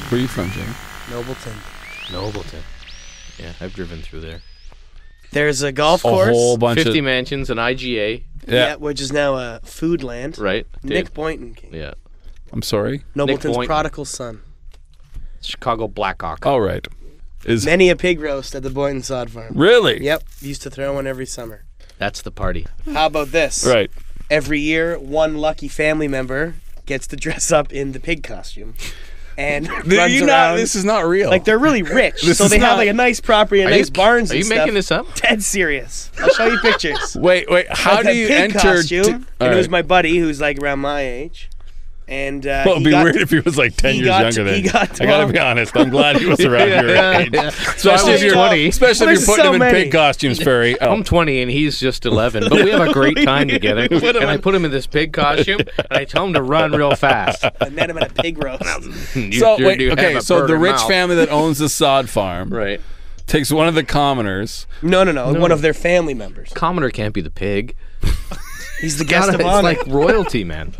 Where are you from, Jay? Nobleton. Yeah, I've driven through there. There's a golf A course. whole bunch 50 of... mansions, an IGA. Yeah, which is now a food land. Right. Nick Boynton came. Yeah. I'm sorry? Nobleton's Boynton. prodigal son. Chicago Blackhawk. Oh, right. Many a pig roast at the Boynton Sod Farm. Really? Yep. Used to throw one every summer. That's the party. How about this? Right. Every year, one lucky family member gets to dress up in the pig costume. And runs around. This is not real. Like, they're really rich, This so is they have not- like a nice property and nice barns Are and you stuff. making this up? Dead serious. I'll show you pictures. Wait. How Like do a you pig enter... costume, and it was my buddy who's like around my age. And Well, it'd be weird if he was like 10 years younger than you. I gotta be honest. I'm glad he was around your age. Especially if you're 20. Especially if you're putting him in pig costumes, Ferry. I'm 20 and he's just 11, but we have a great time together. And I put him in this pig costume, and I tell him to run real fast. I met him at a pig roast. So the rich family that owns the sod farm Right. takes one of the commoners. No, one of their family members. Commoner can't be the pig. He's the guest of It's honor. like royalty, man.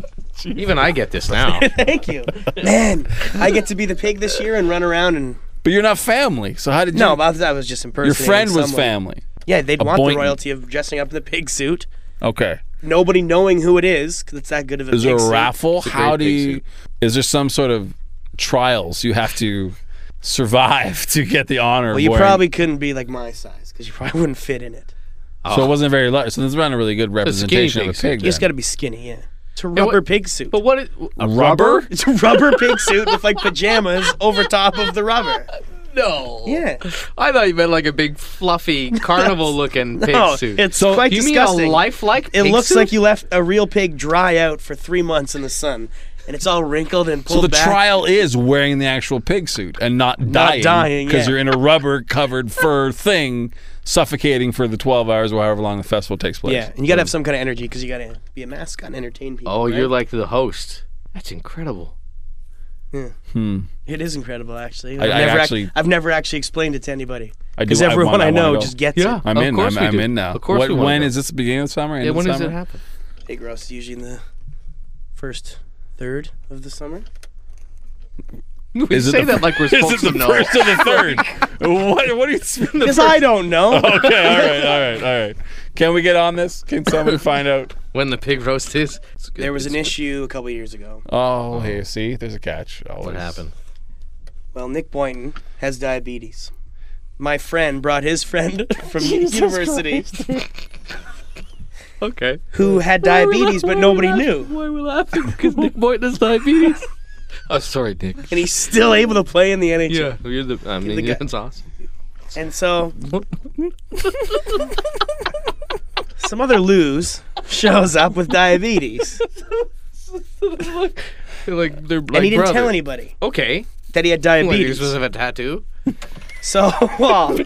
Even I get this now. Thank you. Man, I get to be the pig this year and run around and... But you're not family, so how did you... No, I was just your impersonating friend was someone. family. Yeah, they'd want Boynton. the royalty of dressing up in the pig suit. Okay. Nobody knowing who it is, because it's that good of a Is pig there a suit. raffle? It's a How great do pig you... suit. Is there some sort of trials you have to survive to get the honor Well, of you wearing... probably couldn't be like my size, because you probably wouldn't fit in it. So it wasn't very large. So this is not a really good representation of a pig suit. pig. You just then. got to be skinny, yeah. It's a rubber pig suit. But what is... A rubber? It's a rubber pig suit with like pajamas over top of the rubber. No. Yeah. I thought you meant like a big, fluffy, carnival-looking pig No, suit. it's So- quite you disgusting. mean a lifelike It pig looks suit? like you left a real pig dry out for 3 months in the sun, and it's all wrinkled and So pulled the back. trial is wearing the actual pig suit and not dying because yeah. you're in a rubber-covered fur thing, suffocating for the 12 hours or however long the festival takes place. Yeah, and you gotta have some kind of energy because you gotta be a mascot and entertain people. Oh, right? you're like the host. That's incredible. Yeah. It is incredible, actually. I I've never actually explained it to anybody I do. because everyone I know wanna go. just gets Yeah. it. I'm Of in. course we I'm do. in now. Of course we wanna when go. is this? The beginning of the summer? End Yeah, of when the does summer? it happen? Pig roast is usually in the first third of the summer. We Is it say the that like we're Is it supposed the to know. first or the third? What are you? Because I don't know. Okay, all right. Can we get on this? Can somebody find out? When the pig roast is? It's good. There was an It's- issue a couple years ago. Oh, here, see, there's a catch. Always. What happened? Well, Nick Boynton has diabetes. My friend brought his friend from university Okay. who had diabetes, but nobody knew. Why are we laughing? Because Nick Boynton has diabetes. Oh, sorry, Nick. And he's still able to play in the NHL. Yeah, you're the. I mean, the guy. that's awesome. And so, some other loose shows up with diabetes. They're like And he didn't brothers. tell anybody Okay. that he had What, you're diabetes. supposed to have a tattoo? So, well,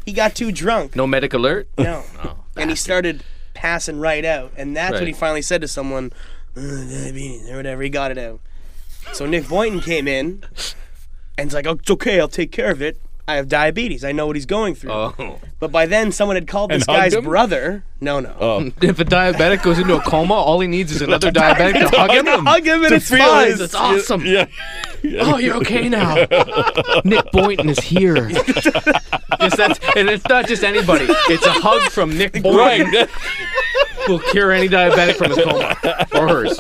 he got too drunk. No medic alert? No. Oh, And he started passing right out. And that's Right. when he finally said to someone, diabetes, or whatever. He got it out. So Nick Boynton came in and it's like, oh, it's okay, I'll take care of it. I have diabetes. I know what he's going through. Oh. But by then, someone had called this And hugged guy's him? brother. No. Oh. If a diabetic goes into a coma, all he needs is another diabetic to hug him. Hug him and To it's feel fine. his- That's awesome. Yeah. Oh, you're okay now. Nick Boynton is here. And it's not just anybody. It's a hug from Nick Boynton. Right. Will cure any diabetic from his coma. Or hers.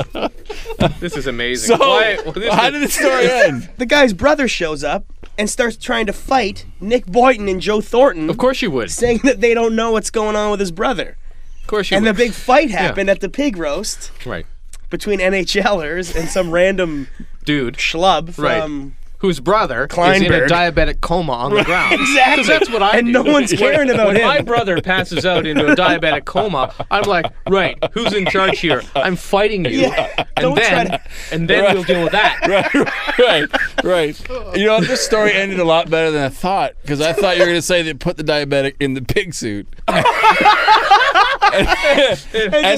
This is amazing. So, Why- how did the story end? The guy's brother shows up and starts trying to fight Nick Boynton and Joe Thornton, Of course you would. saying that they don't know what's going on with his brother. Of course you And the would. big fight happened at the pig roast Right. between NHL'ers and some random Dude. schlub Right. from... Whose brother is in a Kleinberg. diabetic coma on the ground. Exactly. 'Cause that's what I And do. no one's caring about When him. my brother passes out into a diabetic coma, I'm like, right, who's in charge here? I'm fighting you. Yeah. And Don't try then to- we'll deal with that. Right. You know what? This story ended a lot better than I thought because I thought you were going to say they put the diabetic in the pig suit and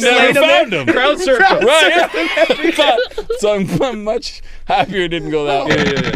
never found him. Crowd circle. Right. So I'm much happier it didn't go that way. Yeah.